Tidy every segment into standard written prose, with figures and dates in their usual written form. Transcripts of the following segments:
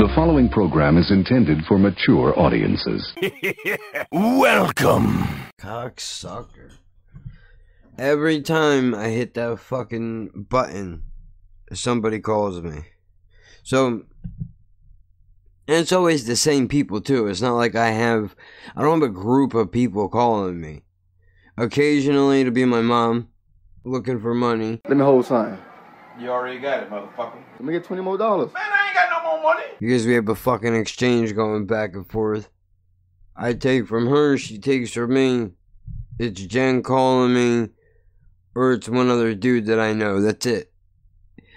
The following program is intended for mature audiences. Welcome. Cocksucker. Every time I hit that fucking button, somebody calls me. So, and it's always the same people too. It's not like I don't have a group of people calling me. Occasionally it'll be my mom looking for money. Let me hold something. You already got it, motherfucker. Let me get $20 more. Man, I ain't got no more money. Because we have a fucking exchange going back and forth. I take from her, she takes from me. It's Jen calling me, or it's one other dude that I know. That's it.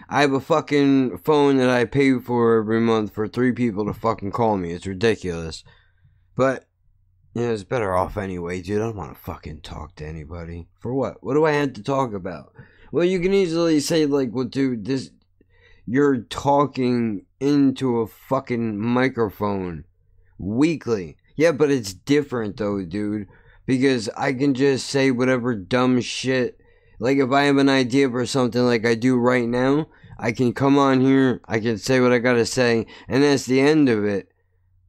I have a fucking phone that I pay for every month for 3 people to fucking call me. It's ridiculous. But, yeah, it's better off anyway, dude. I don't want to fucking talk to anybody. For what? What do I have to talk about? Well, you can easily say, like, well, dude, you're talking into a fucking microphone weekly. Yeah, but it's different, though, dude. Because I can just say whatever dumb shit. Like, if I have an idea for something like I do right now, I can come on here, I can say what I gotta say, and that's the end of it.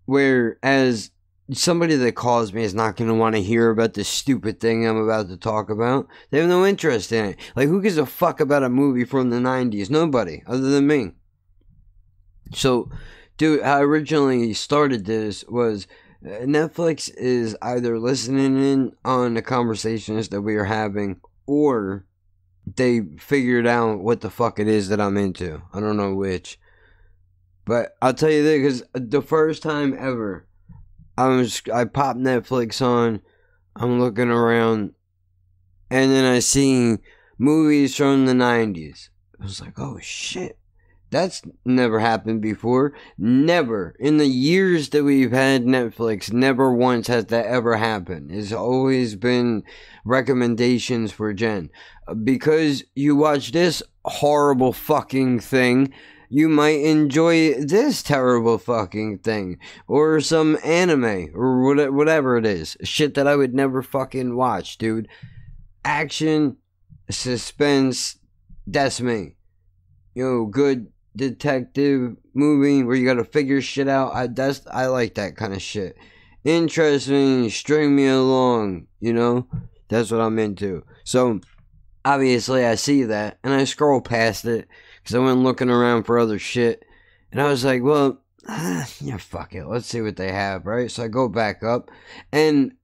Whereas somebody that calls me is not going to want to hear about the stupid thing I'm about to talk about. They have no interest in it. Like, who gives a fuck about a movie from the 90s? Nobody, other than me. So, dude, how I originally started this was Netflix is either listening in on the conversations that we are having, or they figured out what the fuck it is that I'm into. I don't know which. But I'll tell you this, because the first time ever, I popped Netflix on, I'm looking around, and then I see movies from the 90s. I was like, oh shit, that's never happened before. Never. In the years that we've had Netflix, never once has that ever happened. It's always been recommendations for Jen. Because you watch this horrible fucking thing, you might enjoy this terrible fucking thing. Or some anime. Or whatever it is. Shit that I would never fucking watch, dude. Action, suspense, that's me. You know, good detective movie where you gotta figure shit out. I like that kind of shit. Interesting, string me along, you know? That's what I'm into. So, obviously I see that, and I scroll past it. Because I went looking around for other shit. And I was like, well, yeah, fuck it. Let's see what they have, right? So I go back up. And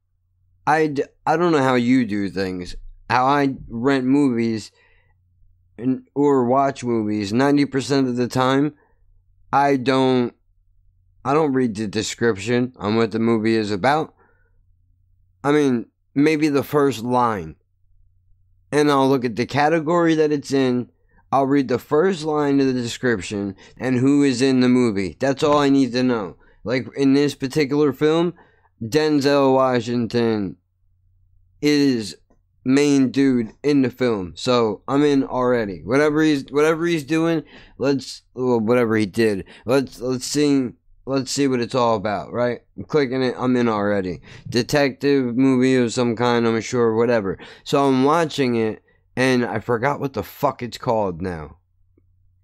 I don't know how you do things. How I rent movies or watch movies, 90% of the time, I don't read the description on what the movie is about. I mean, maybe the first line. And I'll look at the category that it's in. I'll read the first line of the description and who is in the movie. That's all I need to know. Like, in this particular film, Denzel Washington is main dude in the film. So, I'm in already. Whatever he's doing, whatever he did, let's see what it's all about, right? I'm clicking it, I'm in already. Detective movie of some kind, I'm sure, whatever. So I'm watching it, and I forgot what the fuck it's called now.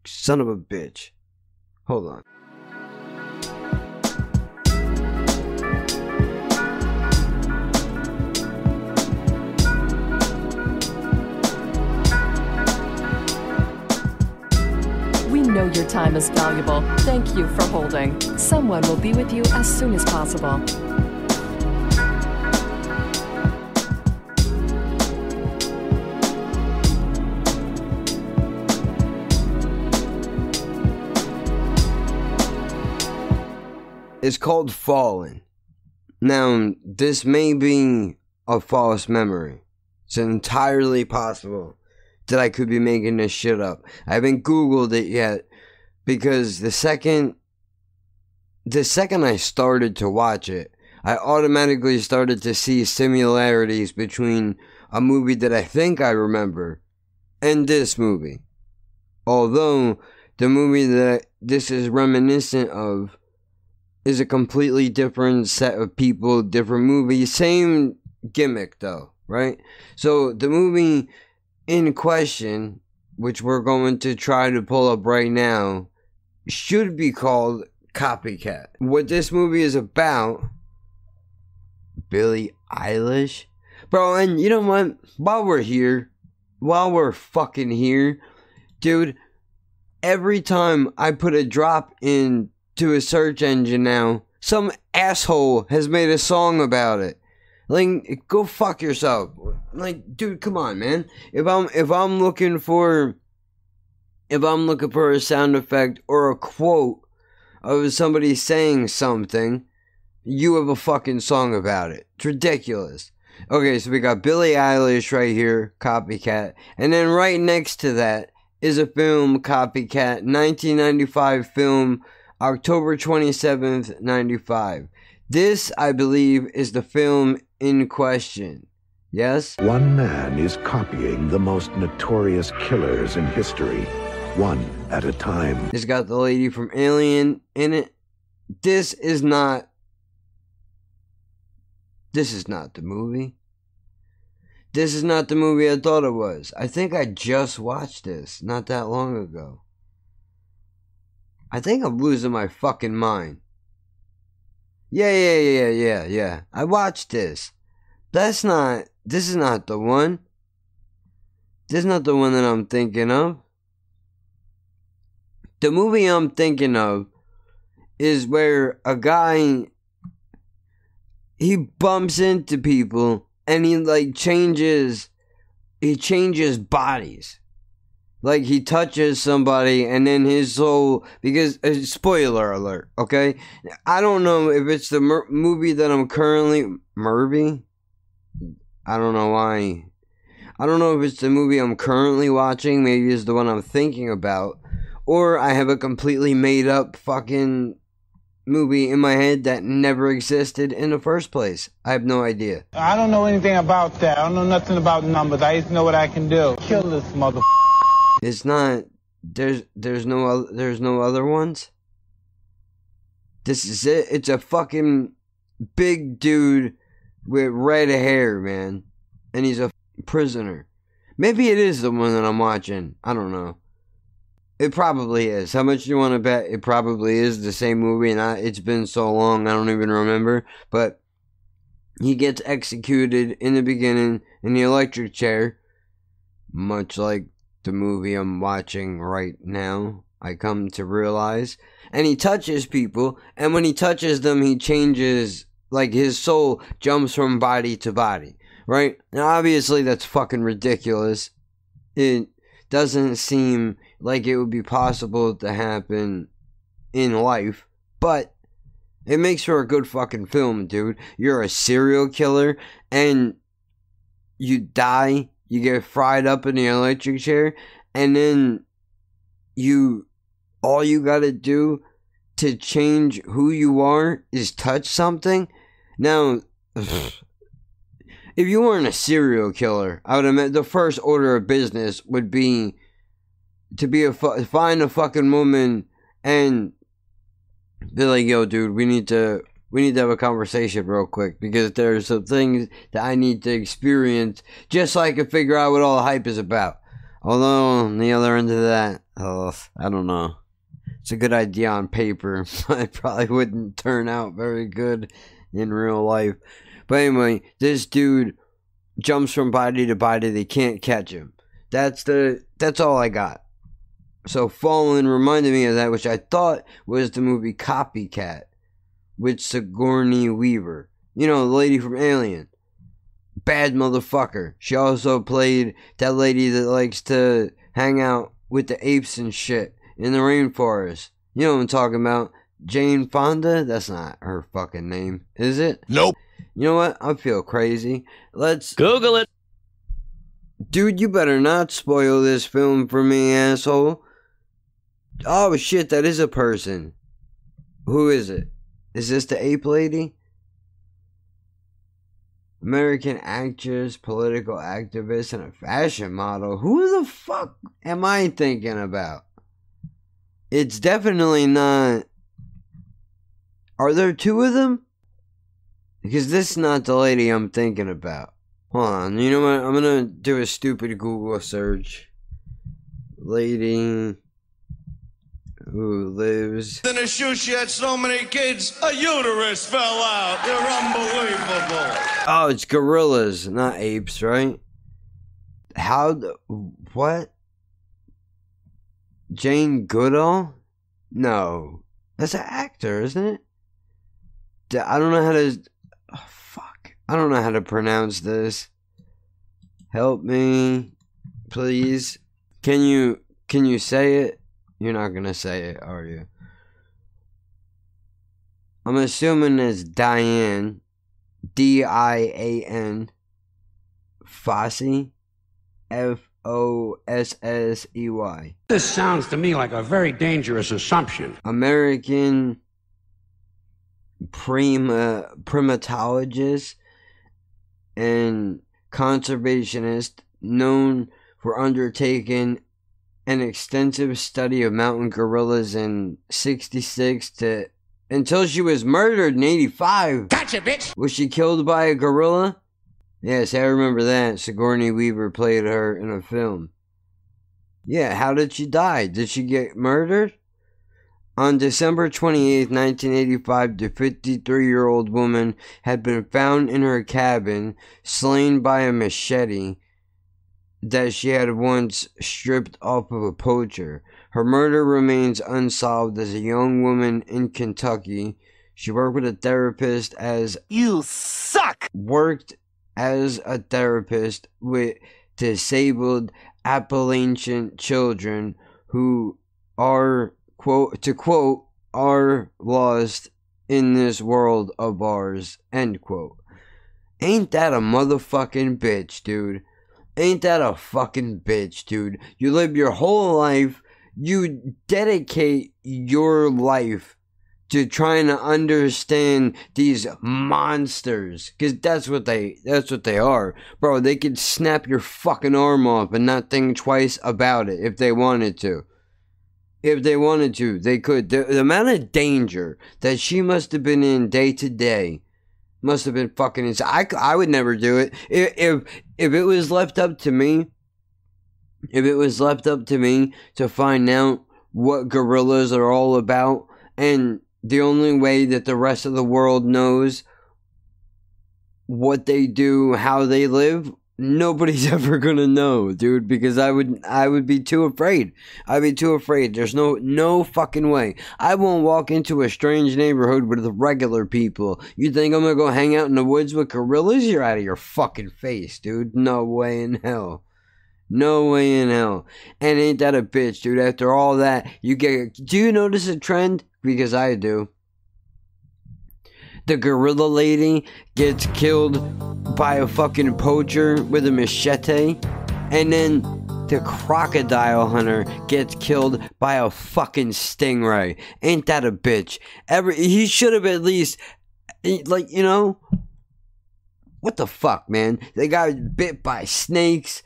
Son of a bitch. Hold on. We know your time is valuable. Thank you for holding. Someone will be with you as soon as possible. It's called Fallen. Now, this may be a false memory. It's entirely possible that I could be making this shit up. I haven't Googled it yet, because the second I started to watch it, I automatically started to see similarities between a movie that I think I remember and this movie. Although, the movie that this is reminiscent of is a completely different set of people, different movie, same gimmick though, right? So the movie in question, which we're going to try to pull up right now, should be called Copycat. What this movie is about, Billie Eilish? Bro, and you know what? While we're fucking here, dude, every time I put a drop into a search engine now, some asshole has made a song about it. Like, go fuck yourself. Like, dude, come on, man. If I'm looking for a sound effect or a quote of somebody saying something, you have a fucking song about it. It's ridiculous. Okay, so we got Billie Eilish right here, Copycat. And then right next to that is a film, Copycat, 1995 film, October 27th, 95. This, I believe, is the film in question. Yes? One man is copying the most notorious killers in history, one at a time. It's got the lady from Alien in it. This is not the movie. This is not the movie I thought it was. I think I just watched this not that long ago. I think I'm losing my fucking mind. Yeah. I watched this. This is not the one. This is not the one that I'm thinking of. The movie I'm thinking of is where a guy, he bumps into people and he like changes bodies. Like he touches somebody and then his soul, because, spoiler alert, okay? I don't know if it's the movie that I'm currently, Murby? I don't know why. I don't know if it's the movie I'm currently watching, maybe it's the one I'm thinking about, or I have a completely made up fucking movie in my head that never existed in the first place. I have no idea. I don't know anything about that. I don't know nothing about numbers. I just know what I can do. Kill this motherfucker. It's not. There's no other ones. This is it. It's a fucking big dude with red hair, man, and he's a prisoner. Maybe it is the one that I'm watching. I don't know. It probably is. How much do you want to bet? It probably is the same movie, and it's been so long I don't even remember. But he gets executed in the beginning in the electric chair, much like the movie I'm watching right now, I come to realize. And he touches people, and when he touches them, he changes, like his soul jumps from body to body, right? Now, obviously, that's fucking ridiculous. It doesn't seem like it would be possible to happen in life, but it makes for a good fucking film, dude. You're a serial killer, and you die. You get fried up in the electric chair, and then all you gotta do to change who you are is touch something. Now, if you weren't a serial killer, I would admit the first order of business would be to find a fucking woman and be like, yo, dude, we need to have a conversation real quick, because there's some things that I need to experience just so I can figure out what all the hype is about. Although, on the other end of that, I don't know. It's a good idea on paper, but it probably wouldn't turn out very good in real life. But anyway, this dude jumps from body to body. They can't catch him. That's all I got. So Fallen reminded me of that, which I thought was the movie Copycat with Sigourney Weaver. You know, the lady from Alien. Bad motherfucker. She also played that lady that likes to hang out with the apes and shit in the rainforest. You know what I'm talking about. Jane Fonda? That's not her fucking name, is it? Nope. You know what? I feel crazy. Let's Google it. Dude, you better not spoil this film for me, asshole. Oh shit, that is a person. Who is it? Is this the ape lady? American actress, political activist, and a fashion model. Who the fuck am I thinking about? It's definitely not. Are there two of them? Because this is not the lady I'm thinking about. Hold on, you know what? I'm gonna do a stupid Google search. Lady who lives In a shoe she had so many kids, a uterus fell out. You're unbelievable. Oh, it's gorillas, not apes, right? What? Jane Goodall? No. That's an actor, isn't it? I don't know how to... Oh, fuck. I don't know how to pronounce this. Help me, please. Can you say it? You're not gonna say it, are you? I'm assuming it's Diane. D-I-A-N. Fossey. F-O-S-S-E-Y. This sounds to me like a very dangerous assumption. American primatologist and conservationist known for undertaking an extensive study of mountain gorillas in 66 to until she was murdered in 85. Gotcha, bitch! Was she killed by a gorilla? Yes, I remember that. Sigourney Weaver played her in a film. Yeah, how did she die? Did she get murdered? On December 28, 1985, the 53-year-old woman had been found in her cabin, slain by a machete that she had once stripped off of a poacher. Her murder remains unsolved as a young woman in Kentucky. She worked with a therapist as... You suck! Worked as a therapist with disabled Appalachian children who are... to quote, are lost in this world of ours, end quote. Ain't that a motherfucking bitch, dude? Ain't that a fucking bitch, dude? You live your whole life, you dedicate your life to trying to understand these monsters, because that's what they are. Bro, they could snap your fucking arm off and not think twice about it if they wanted to. If they wanted to, they could. The amount of danger that she must have been in day to day must have been fucking insane. I would never do it. If it was left up to me, to find out what gorillas are all about, and the only way that the rest of the world knows what they do, how they live, nobody's ever gonna know, dude, because I would be too afraid. I'd be too afraid. There's no fucking way. I won't walk into a strange neighborhood with regular people. You think I'm gonna go hang out in the woods with gorillas? You're out of your fucking face, dude. No way in hell. No way in hell. And ain't that a bitch, dude? After all that, do you notice a trend? Because I do. The gorilla lady gets killed by a fucking poacher with a machete, and then the crocodile hunter gets killed by a fucking stingray. Ain't that a bitch? He should have at least, like, you know, what the fuck, man? They got bit by snakes,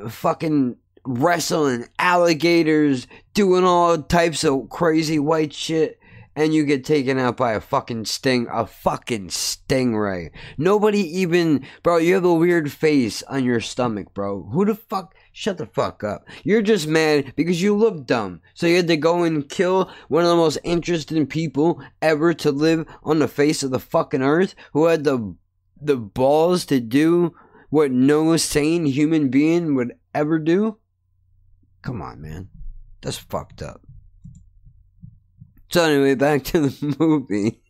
fucking wrestling alligators, doing all types of crazy white shit. And you get taken out by a fucking stingray. Nobody even... Bro, you have a weird face on your stomach, bro. Who the fuck... Shut the fuck up. You're just mad because you look dumb. So you had to go and kill one of the most interesting people ever to live on the face of the fucking earth, who had the balls to do what no sane human being would ever do? Come on, man. That's fucked up. So anyway, back to the movie.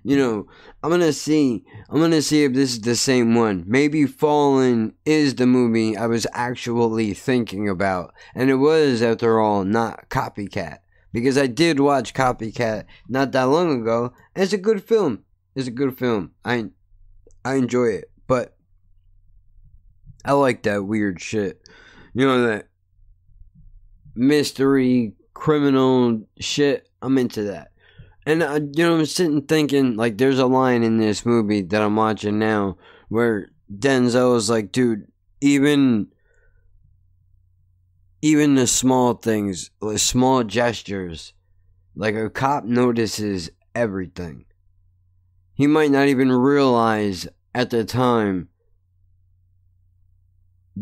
You know, I'm gonna see if this is the same one. Maybe Fallen is the movie I was actually thinking about. And it was, after all, not Copycat. Because I did watch Copycat not that long ago. And it's a good film. I enjoy it. But I like that weird shit. You know, that mystery, criminal shit. I'm into that. And, you know, I'm sitting thinking, like, there's a line in this movie that I'm watching now where Denzel is like, dude, even the small things, the small gestures, like a cop notices everything. He might not even realize at the time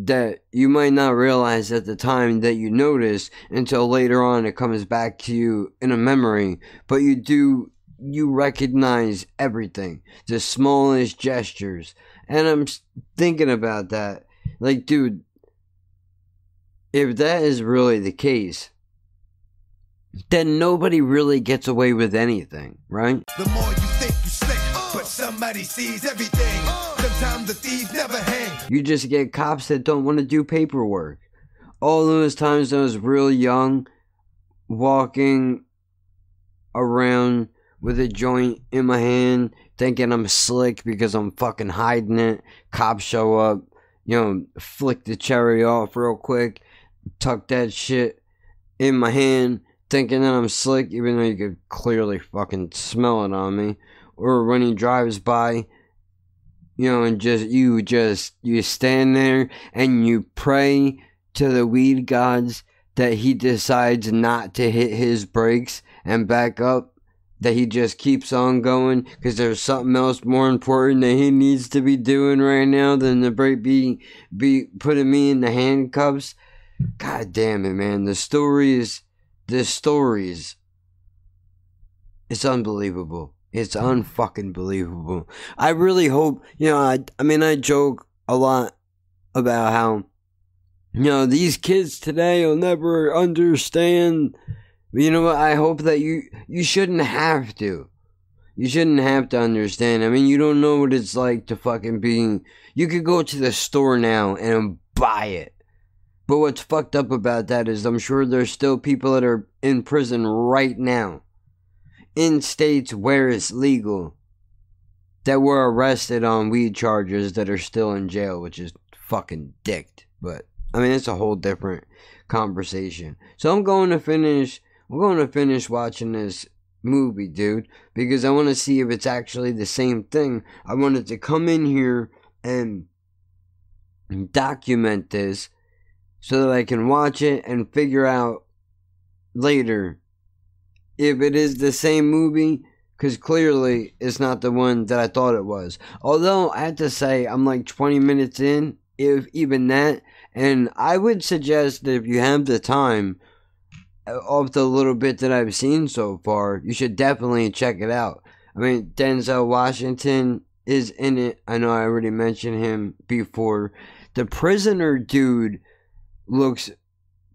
that you might not realize at the time that you notice until later on it comes back to you in a memory. But you recognize everything, the smallest gestures. And I'm thinking about that. Like, dude, if that is really the case, then nobody really gets away with anything, right? The more you think you slick, but somebody sees everything. Sometimes the thieves never hang. You just get cops that don't want to do paperwork. All those times I was real young, walking around with a joint in my hand, thinking I'm slick because I'm fucking hiding it. Cops show up, flick the cherry off real quick, tuck that shit in my hand, thinking that I'm slick, even though you could clearly fucking smell it on me. Or when he drives by, and you stand there and you pray to the weed gods that he decides not to hit his brakes and back up, that he just keeps on going because there's something else more important that he needs to be doing right now than the break be putting me in the handcuffs. God damn it, man. The stories, it's unbelievable. It's unfucking believable. I really hope, I joke a lot about how, these kids today will never understand. But you know what? I hope that you shouldn't have to. You shouldn't have to understand. I mean, you don't know what it's like to fucking be. You could go to the store now and buy it. But what's fucked up about that is I'm sure there's still people that are in prison right now, in states where it's legal, that were arrested on weed charges that are still in jail, which is fucking dicked. But, I mean, it's a whole different conversation. So I'm going to finish watching this movie, dude, because I want to see if it's actually the same thing. I wanted to come in here and document this so that I can watch it and figure out later if it is the same movie, because clearly it's not the one that I thought it was. Although I have to say I'm like 20 minutes in, if even that, and I would suggest that if you have the time, of the little bit that I've seen so far, you should definitely check it out. I mean, Denzel Washington is in it. I know I already mentioned him before. The prisoner dude looks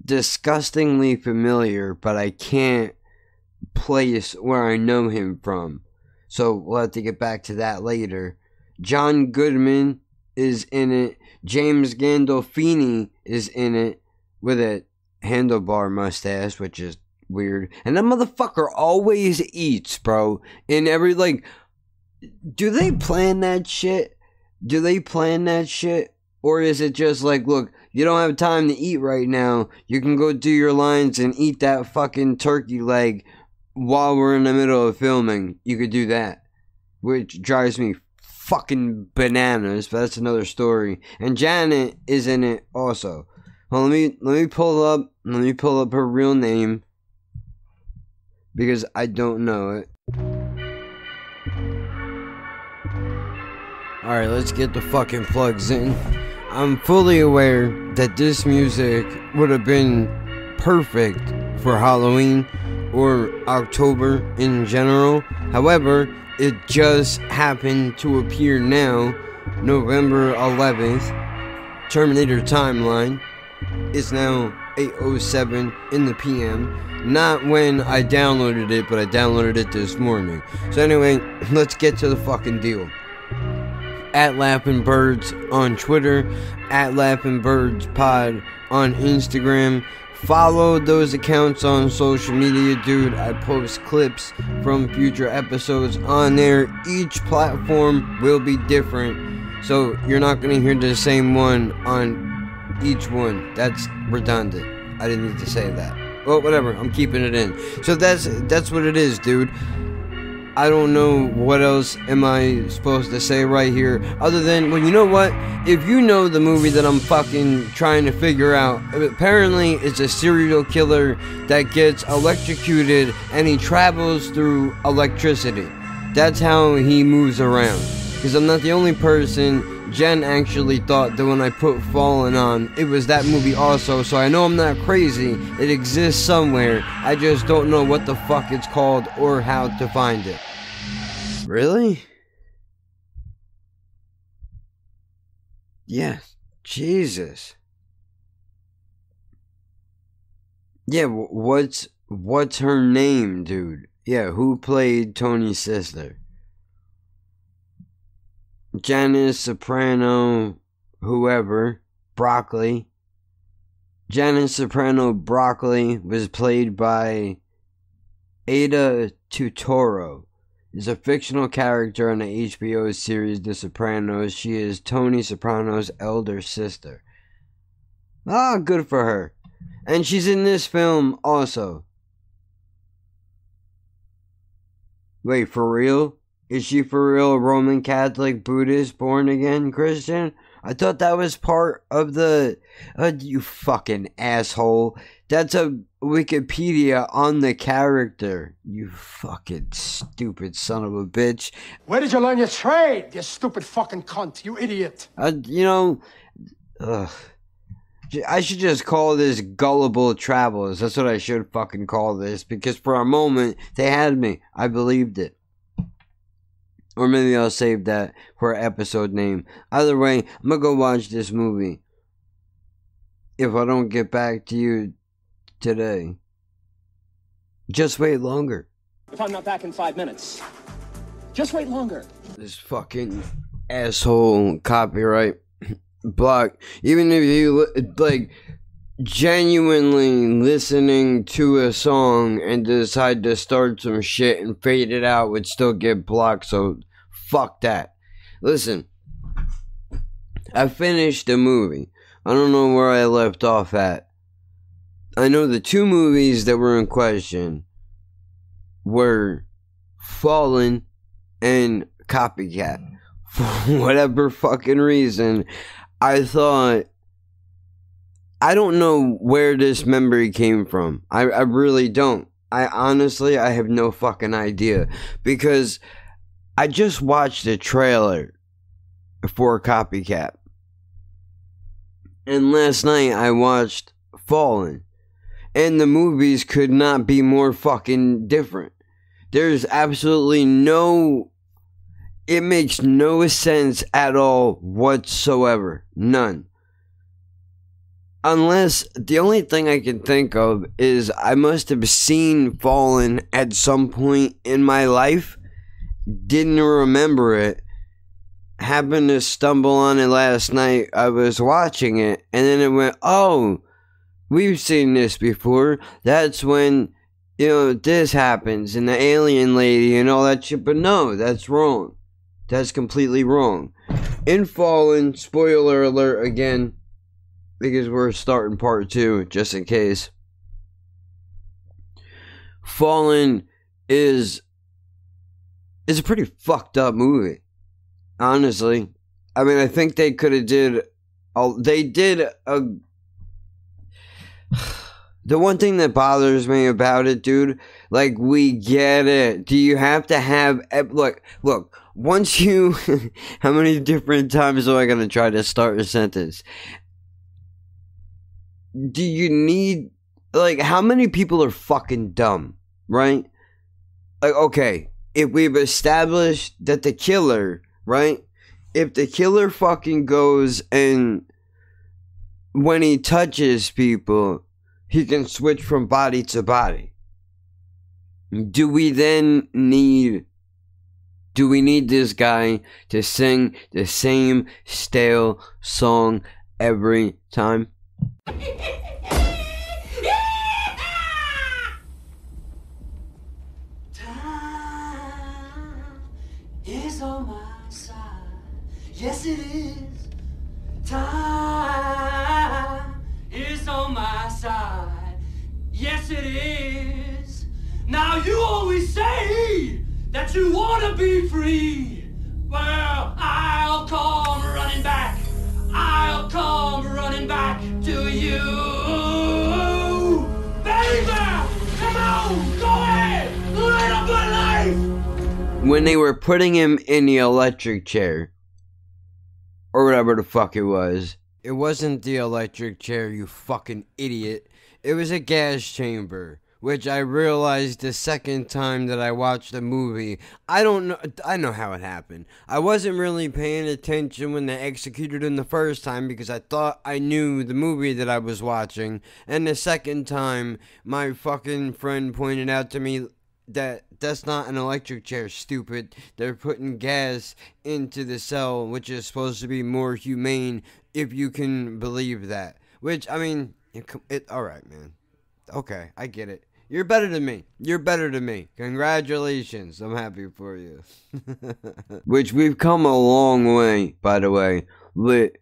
disgustingly familiar, but I can't place where I know him from. So we'll have to get back to that later. John Goodman is in it. James Gandolfini is in it with a handlebar mustache, which is weird. And that motherfucker always eats, bro. In every, do they plan that shit? Or is it just like, look, you don't have time to eat right now. You can go do your lines and eat that fucking turkey leg while we're in the middle of filming. You could do that. Which drives me fucking bananas, but that's another story. And Janet is in it also. Well, let me pull up her real name, because I don't know it. Alright, let's get the fucking plugs in. I'm fully aware that this music would have been perfect for Halloween or October in general. However, it just happened to appear now, November 11th, Terminator Timeline. It's now 8:07 in the PM. Not when I downloaded it, but I downloaded it this morning. So anyway, let's get to the fucking deal. At Laughing Birds on Twitter, at Laughing Birds Pod on Instagram. Follow those accounts on social media, dude. I post clips from future episodes on there. Each platform will be different, so you're not gonna hear the same one on each one. That's redundant. I didn't need to say that. Well, whatever. I'm keeping it in. So that's what it is, dude. I don't know what else am I supposed to say right here, other than, well, you know what? If you know the movie that I'm fucking trying to figure out, apparently it's a serial killer that gets electrocuted and he travels through electricity. That's how he moves around. Because I'm not the only person Jen actually thought that when I put Fallen on, it was that movie also, so I know I'm not crazy. It exists somewhere. I just don't know what the fuck it's called or how to find it. Really? Yeah. Jesus. Yeah, what's her name, dude? Yeah, who played Tony's sister? Janice Soprano, whoever, Broccoli. Janice Soprano Broccoli was played by Ada Tutoro. Is a fictional character on the HBO series The Sopranos. She is Tony Soprano's elder sister. Ah, good for her. And she's in this film also. Wait, for real? Is she for real Roman Catholic, Buddhist, born again Christian? I thought that was part of the... you fucking asshole. That's a Wikipedia on the character. You fucking stupid son of a bitch. Where did you learn your trade, you stupid fucking cunt, you idiot? You know... I should just call this Gullible Travels. That's what I should fucking call this. Because for a moment, they had me. I believed it. Or maybe I'll save that for an episode name. Either way, I'm gonna go watch this movie. If I don't get back to you today. Just wait longer. If I'm not back in 5 minutes, just wait longer. This fucking asshole copyright block. Even if you, like, genuinely listening to a song and decide to start some shit and fade it out would still get blocked, so fuck that. Listen, I finished the movie. I don't know where I left off at. I know the two movies that were in question were Fallen and Copycat. For whatever fucking reason, I thought, I don't know where this memory came from. I really don't. I honestly have no fucking idea. Because I just watched the trailer for Copycat. And last night I watched Fallen. And the movies could not be more fucking different. There's absolutely no... It makes no sense at all whatsoever. None. Unless, the only thing I can think of is I must have seen Fallen at some point in my life. Didn't remember it. Happened to stumble on it last night. I was watching it. And then it went, oh, we've seen this before. That's when, you know, this happens. And the alien lady and all that shit. But no, that's wrong. That's completely wrong. In Fallen, spoiler alert again, because we're starting part 2, just in case. Fallen is a pretty fucked up movie, honestly. I mean, I think they could have did... The one thing that bothers me about it, dude, like, we get it. Do you have to have... Look, once you... How many different times am I going to try to start a sentence? Do you need... Like, how many people are fucking dumb, right? Like, okay, if we've established that the killer, right? If the killer fucking goes and... When he touches people, he can switch from body to body. Do we then need... Do we need this guy to sing the same stale song every time? Time is on my side. Yes, it is. Time is on my side. Yes, it is. Now you always say that you want to be free. Well, I'll come running back. I'll come running back to you. Baby, come on, go ahead, light up my life. When they were putting him in the electric chair, or whatever the fuck it was. It wasn't the electric chair, you fucking idiot. It was a gas chamber, which I realized the second time that I watched the movie. I know how it happened. I wasn't really paying attention when they executed him the first time because I thought I knew the movie that I was watching. And the second time, my fucking friend pointed out to me that that's not an electric chair, stupid. They're putting gas into the cell, which is supposed to be more humane, if you can believe that. Which, I mean, alright, man. Okay, I get it. You're better than me. You're better than me. Congratulations. I'm happy for you. Which we've come a long way, by the way, with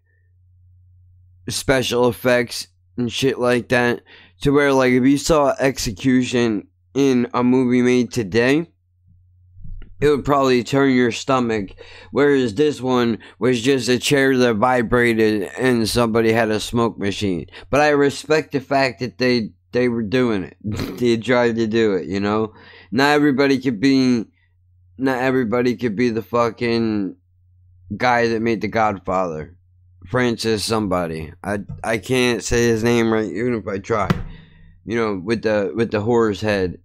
special effects and shit like that. To where, like, if you saw execution in a movie made today, it would probably turn your stomach. Whereas this one was just a chair that vibrated and somebody had a smoke machine. But I respect the fact that they were doing it. They tried to do it, you know? Not everybody could be the fucking guy that made The Godfather. Francis somebody. I can't say his name right, even if I try. You know, with the horse head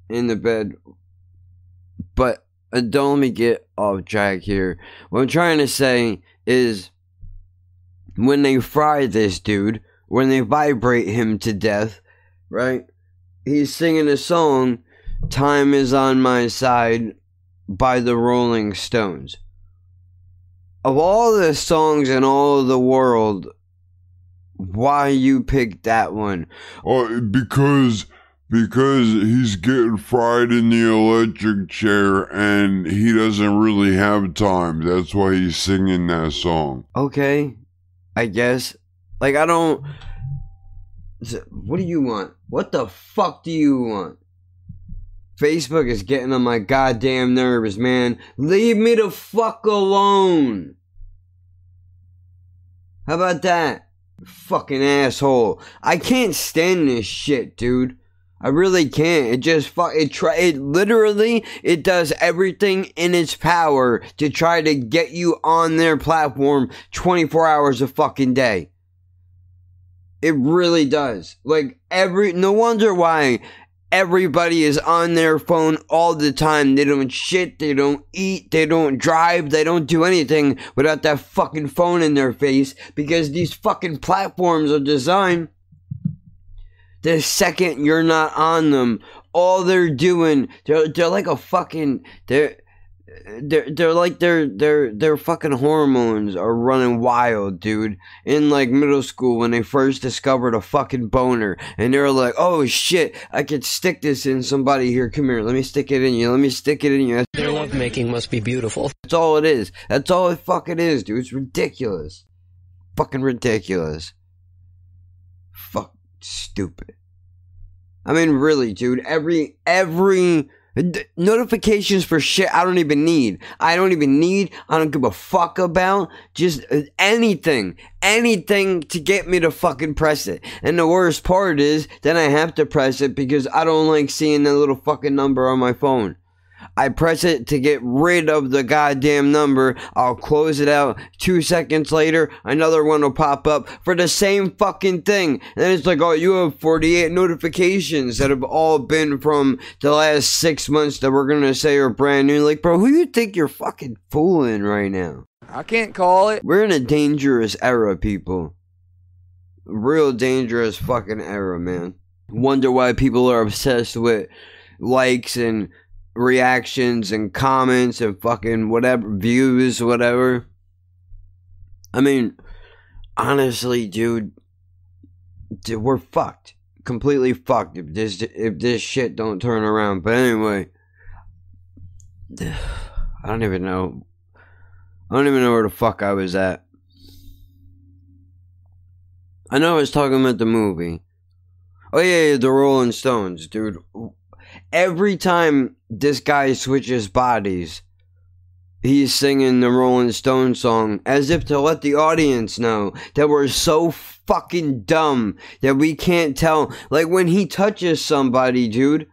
in the bed. But don't let me get off track here. What I'm trying to say is, when they fry this dude, when they vibrate him to death, right? He's singing a song, "Time Is on My Side" by the Rolling Stones. Of all the songs in all of the world, why you picked that one? Because he's getting fried in the electric chair and he doesn't really have time. That's why he's singing that song. Okay, I guess. Like, I don't... What do you want? What the fuck do you want? Facebook is getting on my goddamn nerves, man. Leave me the fuck alone. How about that? Fucking asshole. I can't stand this shit, dude. I really can't. It just it literally does everything in its power to try to get you on their platform 24 hours a fucking day. It really does. Like, no wonder why everybody is on their phone all the time. They don't shit, they don't eat, they don't drive, they don't do anything without that fucking phone in their face, because these fucking platforms are designed, the second you're not on them, all they're doing, they're like a fucking, they're like their fucking hormones are running wild, dude. In like middle school, when they first discovered a fucking boner, and they were like, "Oh shit, I could stick this in somebody here. Come here, let me stick it in you. Let me stick it in you." Their lovemaking must be beautiful. That's all it is. That's all it fucking is, dude. It's ridiculous. Fucking ridiculous. Fuck, stupid. I mean, really, dude. Every notifications for shit I don't even need. I don't give a fuck about. Just anything to get me to fucking press it. And the worst part is, then I have to press it because I don't like seeing the little fucking number on my phone. I press it to get rid of the goddamn number. I'll close it out. 2 seconds later, another one will pop up for the same fucking thing. And it's like, oh, you have 48 notifications that have all been from the last 6 months that we're gonna say are brand new. Like, bro, who you think you're fucking fooling right now? I can't call it. We're in a dangerous era, people. Real dangerous fucking era, man. Wonder why people are obsessed with likes and reactions and comments and fucking whatever, views, whatever. I mean, honestly, dude, we're fucked. Completely fucked if this shit don't turn around. But anyway, I don't even know where the fuck I was at. I know I was talking about the movie. Oh yeah, the Rolling Stones, dude. Every time this guy switches bodies, he's singing the Rolling Stone song as if to let the audience know that we're so fucking dumb that we can't tell. Like, when he touches somebody, dude,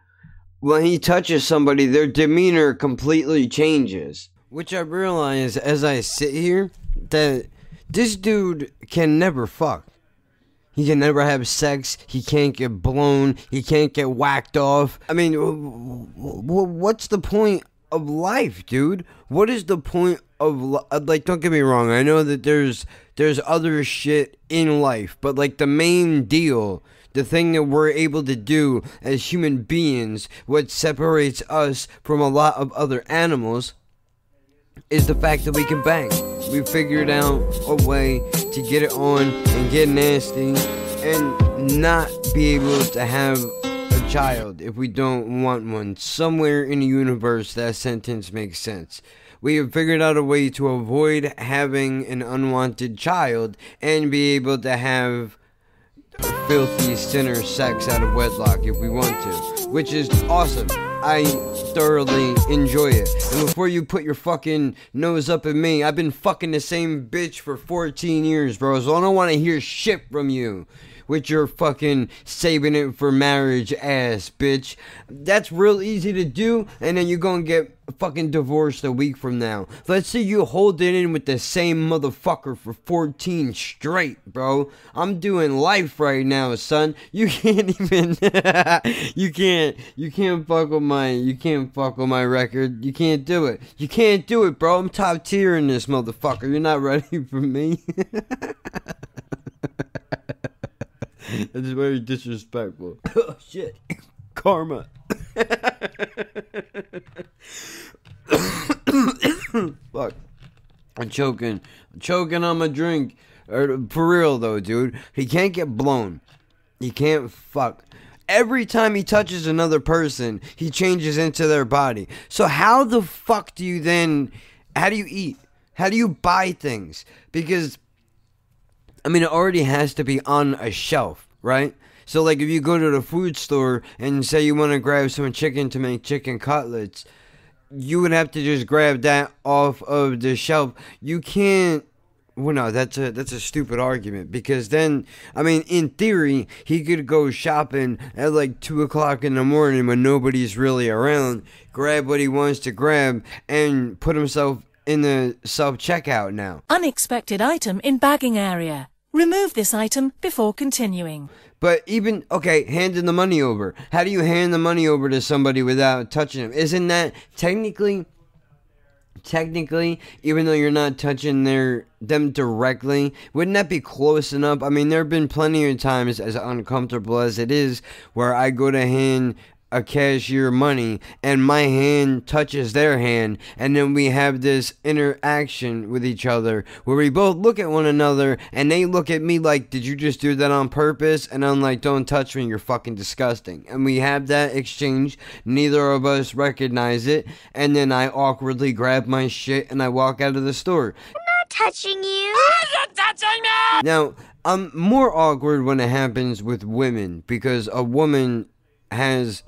their demeanor completely changes. Which I realize as I sit here that This dude can never fuck. He can never have sex. He can't get blown. He can't get whacked off. I mean, what's the point of life, dude? What is the point of like? Don't get me wrong. I know that there's other shit in life, but like the main deal, the thing that we're able to do as human beings, what separates us from a lot of other animals, is the fact that we can bang. We figured out a way to get it on and get nasty and not be able to have a child if we don't want one. Somewhere in the universe that sentence makes sense. We have figured out a way to avoid having an unwanted child and be able to have filthy sinner sex out of wedlock if we want to, which is awesome. I thoroughly enjoy it. And before you put your fucking nose up at me, I've been fucking the same bitch for 14 years, bro, so I don't want to hear shit from you with your fucking saving it for marriage ass, bitch. That's real easy to do, and then you're gonna get fucking divorced a week from now. Let's see you hold it in with the same motherfucker for 14 straight, bro. I'm doing life right now, son. You can't even you can't fuck with my record. You can't do it. You can't do it, bro. I'm top tier in this motherfucker. You're not ready for me. That's very disrespectful. Oh shit. Karma. Fuck. I'm choking on my drink. For real though, dude. He can't get blown. He can't fuck. Every time he touches another person, he changes into their body. So how the fuck do you then, how do you eat? How do you buy things? Because, I mean, it already has to be on a shelf, right? So, like, if you go to the food store and say you want to grab some chicken to make chicken cutlets, you would have to just grab that off of the shelf. You can't. Well, no, that's a stupid argument, because then, I mean, in theory, he could go shopping at like 2 o'clock in the morning when nobody's really around, grab what he wants to grab, and put himself in the self-checkout now. Unexpected item in bagging area. Remove this item before continuing. But even, okay, handing the money over. How do you hand the money over to somebody without touching them? Isn't that technically, even though you're not touching them directly, wouldn't that be close enough? I mean, there have been plenty of times, as uncomfortable as it is, where I go to hand a cashier money and my hand touches their hand, and then we have this interaction with each other where we both look at one another and they look at me like, did you just do that on purpose? And I'm like, don't touch me, you're fucking disgusting. And we have that exchange, neither of us recognize it, and then I awkwardly grab my shit and I walk out of the store. I'm not touching you. You're touching me! Now, I'm more awkward when it happens with women, because a woman has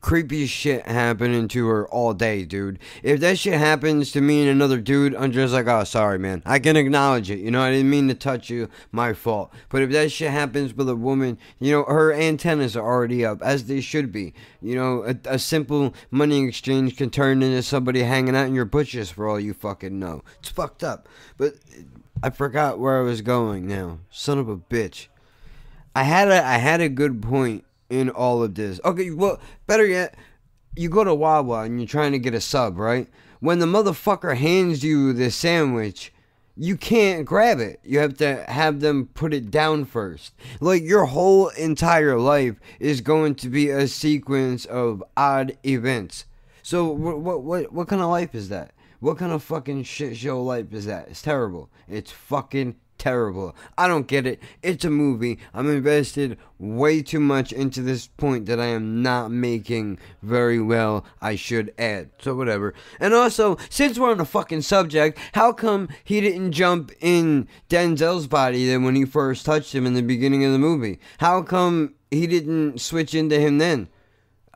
creepy shit happening to her all day, dude. If that shit happens to me and another dude, I'm just like, oh, sorry, man. I can acknowledge it. You know, I didn't mean to touch you. My fault. But if that shit happens with a woman, you know, her antennas are already up, as they should be. You know, a simple money exchange can turn into somebody hanging out in your bushes for all you fucking know. It's fucked up. But I forgot where I was going now. Son of a bitch. I had a good point in all of this. Okay, well, better yet, you go to Wawa and you're trying to get a sub, right? When the motherfucker hands you the sandwich, you can't grab it. You have to have them put it down first. Like, your whole entire life is going to be a sequence of odd events. So what kind of life is that? What kind of fucking shit show life is that? It's terrible. It's fucking terrible. I don't get it. It's a movie. I'm invested way too much into this point that I am not making very well, I should add. So whatever. And also, since we're on the fucking subject, how come he didn't jump in Denzel's body then when he first touched him in the beginning of the movie? How come he didn't switch into him then?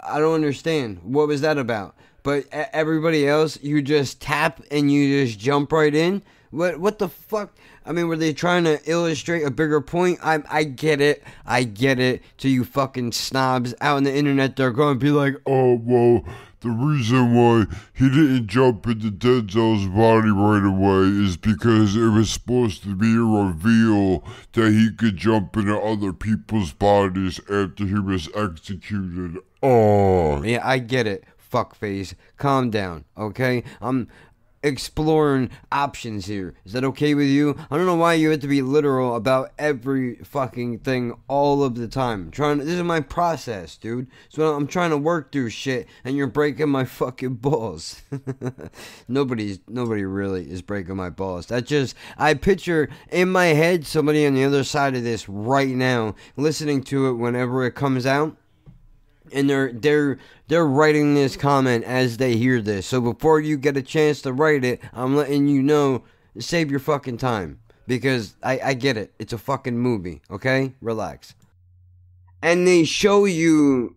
I don't understand. What was that about? But everybody else, you just tap and you just jump right in? What the fuck? I mean, were they trying to illustrate a bigger point? I get it. I get it. To you fucking snobs out on the internet, they're going to be like, oh, well, the reason why he didn't jump into Denzel's body right away is because it was supposed to be a reveal that he could jump into other people's bodies after he was executed. Oh. Yeah, I get it. Fuckface. Calm down, okay? I'm exploring options here. Is that okay with you? I don't know why you have to be literal about every fucking thing all of the time. This is my process, dude. So I'm trying to work through shit and you're breaking my fucking balls. Nobody really is breaking my balls. I picture in my head somebody on the other side of this right now listening to it whenever it comes out. And they're writing this comment as they hear this. So before you get a chance to write it, I'm letting you know, save your fucking time. Because I get it. It's a fucking movie, okay? Relax. And they show you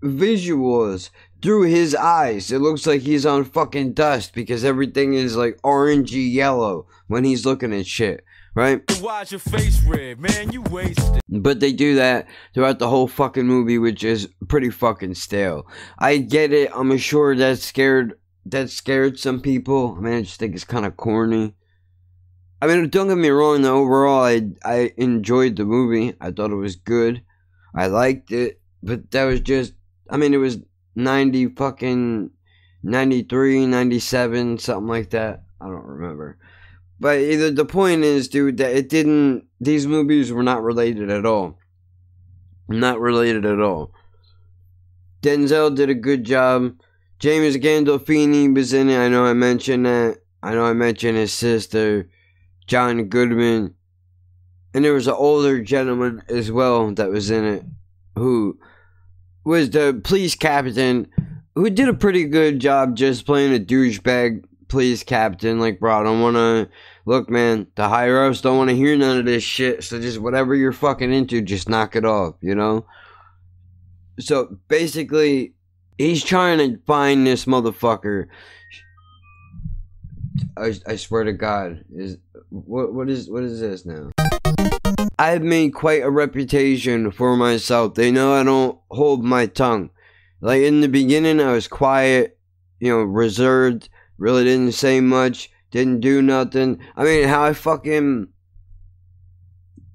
visuals through his eyes. It looks like he's on fucking dust because everything is like orangey yellow when he's looking at shit. Right? Why's your face red, man? You wasted. But they do that throughout the whole fucking movie, which is pretty fucking stale. I get it. I'm sure that scared some people. I mean, I just think it's kind of corny. I mean, don't get me wrong, though. Overall, I enjoyed the movie. I thought it was good. I liked it. But that was just, I mean, it was 93, 97, something like that. I don't remember. But either the point is, dude, that these movies were not related at all. Not related at all. Denzel did a good job. James Gandolfini was in it. I know I mentioned that. I know I mentioned his sister, John Goodman. And there was an older gentleman as well that was in it, who was the police captain, who did a pretty good job just playing a douchebag police captain. Like, bro, I don't want to... Look, man, the higher ups don't want to hear none of this shit, so just whatever you're fucking into, just knock it off, you know? So, basically, he's trying to find this motherfucker. I swear to God. What is this now? I've made quite a reputation for myself. They know I don't hold my tongue. Like, in the beginning, I was quiet, reserved, really didn't say much. Didn't do nothing. I mean, how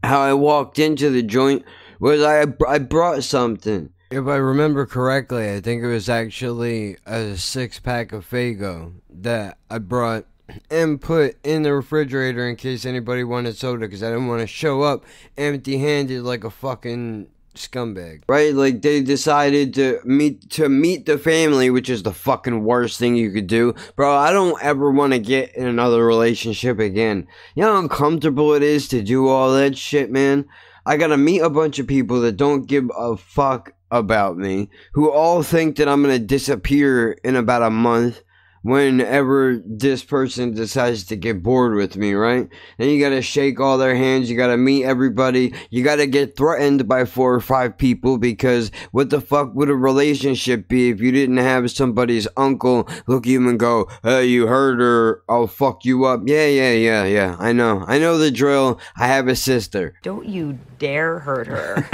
I walked into the joint was I brought something. If I remember correctly, I think it was actually a 6-pack of Faygo that I brought and put in the refrigerator in case anybody wanted soda, because I didn't want to show up empty-handed like a fucking scumbag, right? Like, they decided to meet the family, which is the fucking worst thing you could do. Bro, I don't ever want to get in another relationship again. You know how uncomfortable it is to do all that shit, man? I gotta meet a bunch of people that don't give a fuck about me, who all think that I'm gonna disappear in about a month whenever this person decides to get bored with me, right? Then you gotta shake all their hands, you gotta meet everybody, you gotta get threatened by 4 or 5 people, because what the fuck would a relationship be if you didn't have somebody's uncle look at you and go, hey, you heard her, I'll fuck you up. Yeah, I know the drill. I have a sister. Don't you dare hurt her.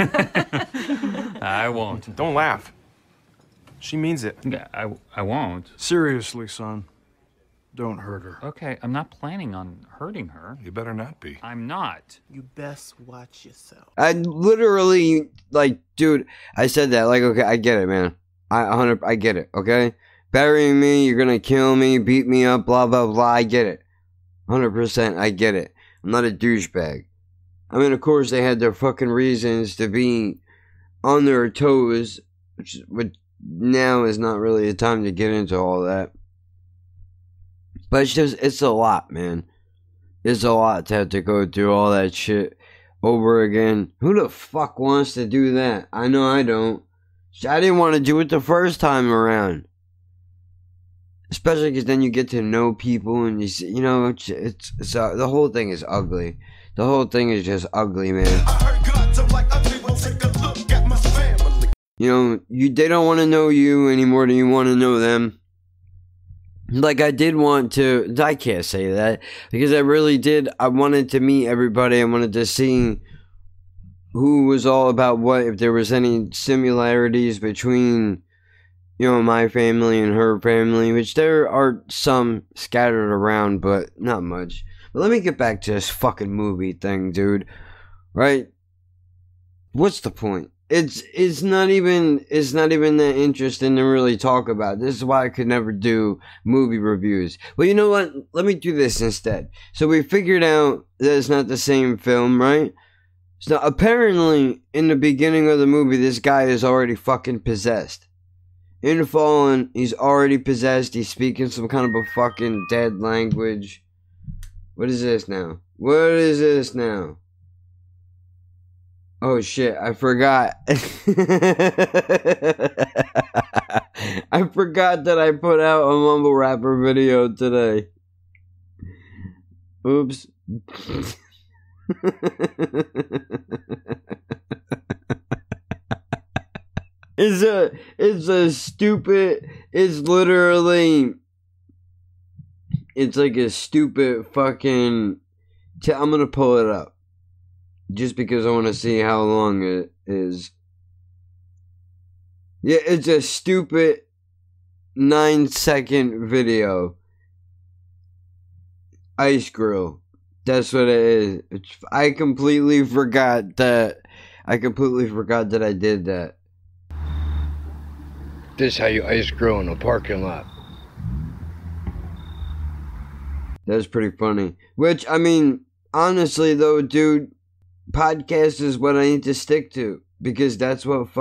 I won't. Don't laugh. She means it. Yeah, I won't. Seriously, son. Don't hurt her. Okay, I'm not planning on hurting her. You better not be. I'm not. You best watch yourself. I literally, like, dude, I said that, like, okay, I get it, man. I get it, okay? Burying me, you're gonna kill me, beat me up, blah, blah, blah, I get it. 100%, I get it. I'm not a douchebag. I mean, of course, they had their fucking reasons to be on their toes, which now is not really a time to get into all that. But it's a lot, man. It's a lot to have to go through all that shit over again. Who the fuck wants to do that? I know I don't. I didn't want to do it the first time around. Especially because then you get to know people and it's the whole thing is ugly. The whole thing is just ugly, man. They don't want to know you any more than you want to know them. Like, I did want to, I can't say that, because I really did, I wanted to meet everybody, I wanted to see who was all about what, if there was any similarities between you know, my family and her family, which there are some scattered around, but not much. But let me get back to this fucking movie thing, dude. Right? What's the point? It's not even that interesting to really talk about. This is why I could never do movie reviews. Well, you know what? Let me do this instead. So we figured out that it's not the same film, right? So apparently, in the beginning of the movie, this guy is already fucking possessed. In Fallen, he's already possessed. He's speaking some kind of a fucking dead language. What is this now? What is this now? Oh shit, I forgot. I forgot that I put out a mumble rapper video today. Oops. It's a stupid, it's literally, it's like a stupid fucking, I'm gonna pull it up. Just because I want to see how long it is. Yeah, it's a stupid 9-second video. Ice grill. That's what it is. I completely forgot that I did that. This is how you ice grill in a parking lot. That's pretty funny. Which, I mean, honestly though, dude, podcast is what I need to stick to. Because that's what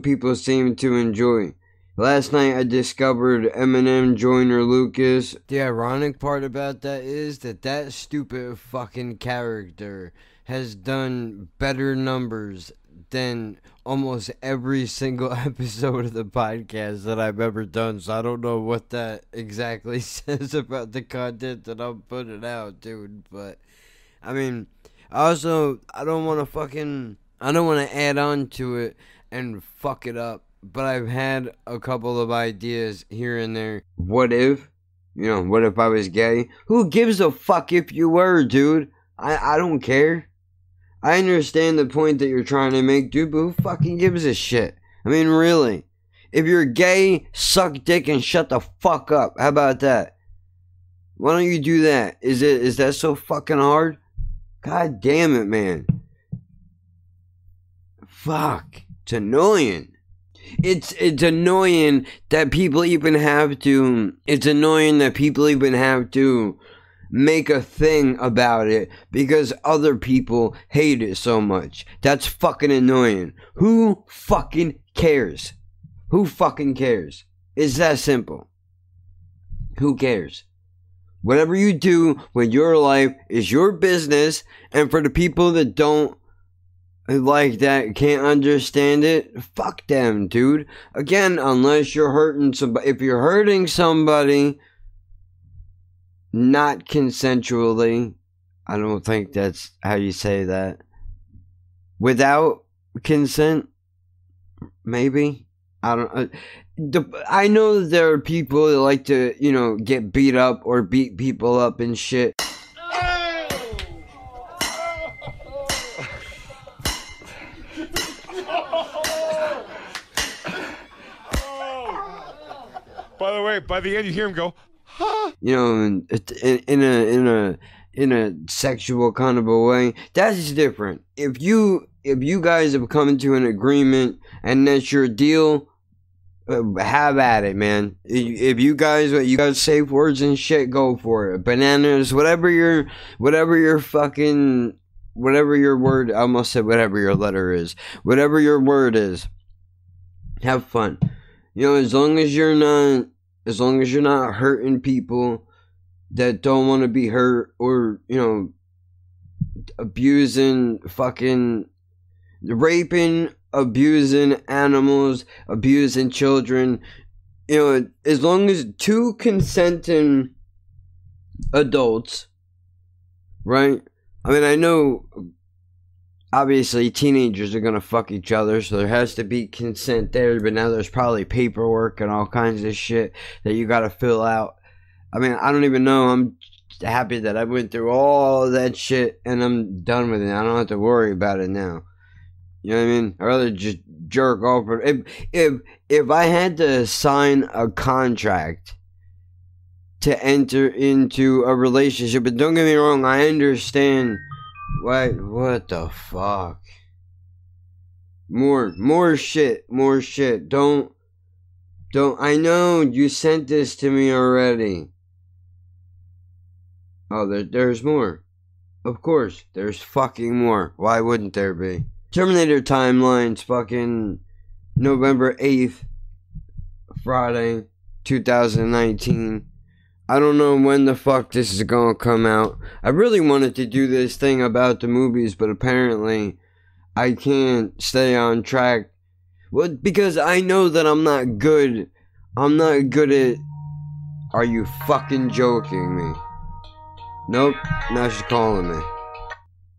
people seem to enjoy. Last night I discovered Eminem, Joyner Lucas. The ironic part about that is that stupid fucking character has done better numbers than almost every single episode of the podcast that I've ever done. So I don't know what that exactly says about the content that I'm putting out, dude. But, I mean, I don't want to add on to it and fuck it up. But I've had a couple of ideas here and there. What if I was gay? Who gives a fuck if you were, dude? I don't care. I understand the point that you're trying to make, dude, but who fucking gives a shit? I mean, really. If you're gay, suck dick and shut the fuck up. How about that? Why don't you do that? Is that so fucking hard? God damn it, man. Fuck. It's annoying. It's annoying that people even have to make a thing about it because other people hate it so much. That's fucking annoying. Who fucking cares? Who fucking cares? It's that simple. Who cares? Whatever you do with your life is your business, and for the people that don't like that, can't understand it, fuck them, dude. Again, unless you're hurting somebody, if you're hurting somebody not consensually, I don't think that's how you say that. Without consent, maybe. I don't. I know that there are people that like to, get beat up or beat people up and shit. By the way, by the end you hear him go, huh? In a sexual kind of a way. That's different. If you guys have come to an agreement and that's your deal, have at it, man. If you guys safe words and shit, go for it. Bananas, whatever your word, I almost said whatever your letter is, whatever your word is, have fun. As long as you're not hurting people that don't want to be hurt, or abusing, fucking raping, abusing animals, abusing children, as long as two consenting adults, right? I mean, I know obviously teenagers are gonna fuck each other, so there has to be consent there, but now there's probably paperwork and all kinds of shit that you gotta fill out. I mean, I don't even know. I'm happy that I went through all that shit and I'm done with it. I don't have to worry about it now. You know what I mean? I'd rather just jerk off. If I had to sign a contract to enter into a relationship, but don't get me wrong, I understand. What the fuck? More shit. Don't. I know you sent this to me already. Oh, there's more. Of course, there's fucking more. Why wouldn't there be? Terminator Timelines, fucking November 8th, Friday, 2019. I don't know when the fuck this is gonna come out. I really wanted to do this thing about the movies, but apparently I can't stay on track. Well, because I know that I'm not good. I'm not good at... Are you fucking joking me? Nope, now she's calling me.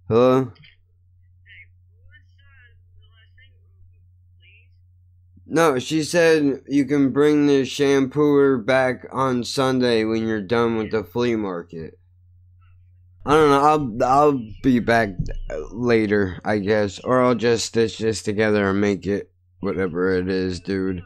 Hello? No, she said you can bring the shampooer back on Sunday when you're done with the flea market. I don't know, I'll be back later, I guess. Or I'll just stitch this together and make it whatever it is, dude.